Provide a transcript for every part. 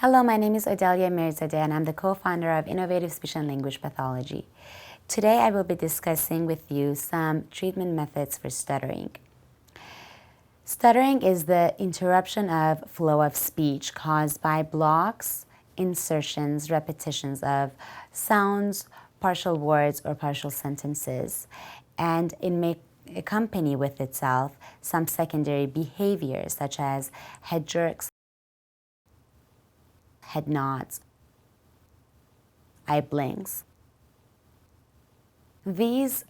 Hello, my name is Odelia Mirzadeh and I'm the co-founder of Innovative Speech and Language Pathology. Today I will be discussing with you some treatment methods for stuttering. Stuttering is the interruption of flow of speech caused by blocks, insertions, repetitions of sounds, partial words, or partial sentences, and it may accompany with itself some secondary behaviors such as head jerks, head nods, eye blinks. These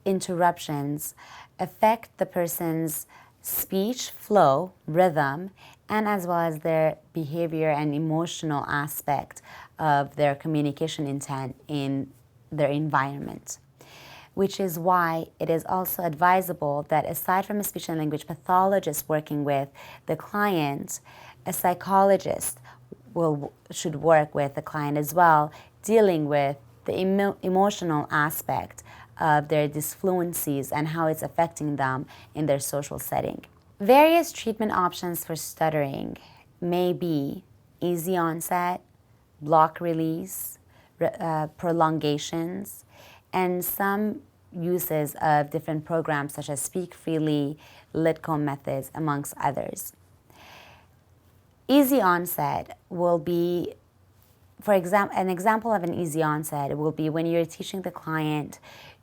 interruptions affect the person's speech flow, rhythm, and as well as their behavior and emotional aspect of their communication intent in their environment. Which is why it is also advisable that aside from a speech and language pathologist working with the client, a psychologist should work with the client as well, dealing with the emotional aspect of their disfluencies and how it's affecting them in their social setting. Various treatment options for stuttering may be easy onset, block release, prolongations, and some uses of different programs such as Speak Freely, Lithgow methods, amongst others. Easy onset will be, for example, an example of an easy onset will be when you're teaching the client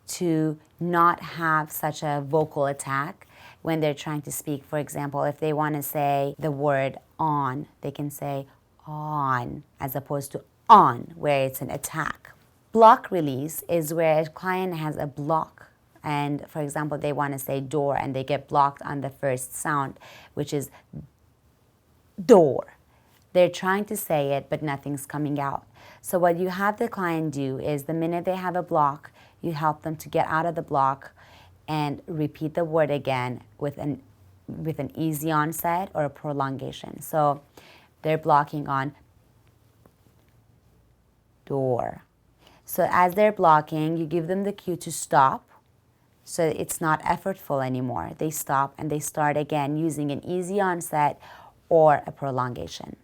to not have such a vocal attack when they're trying to speak. For example, if they want to say the word on, they can say on as opposed to on, where it's an attack. Block release is where a client has a block and, for example, they want to say door and they get blocked on the first sound, which is door. They're trying to say it, but nothing's coming out. So what you have the client do is the minute they have a block, you help them to get out of the block and repeat the word again with an easy onset or a prolongation. So they're blocking on door. So as they're blocking, you give them the cue to stop. So it's not effortful anymore. They stop and they start again using an easy onset or a prolongation.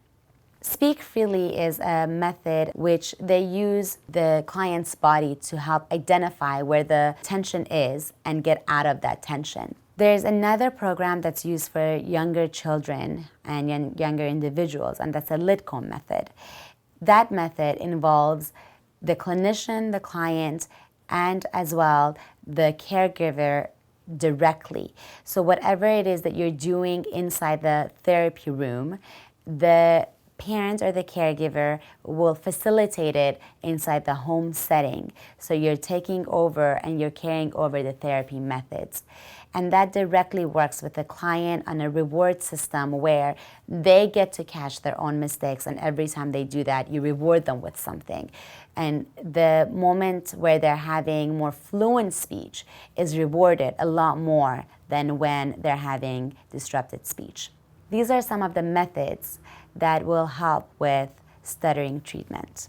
Speak Freely is a method which they use the client's body to help identify where the tension is and get out of that tension. There's another program that's used for younger children and younger individuals, and that's a Lithgow method. That method involves the clinician, the client, and as well the caregiver directly. So whatever it is that you're doing inside the therapy room, the parent or the caregiver will facilitate it inside the home setting. So you're taking over and you're carrying over the therapy methods. And that directly works with the client on a reward system where they get to catch their own mistakes, and every time they do that, you reward them with something. And the moment where they're having more fluent speech is rewarded a lot more than when they're having disrupted speech. These are some of the methods that will help with stuttering treatment.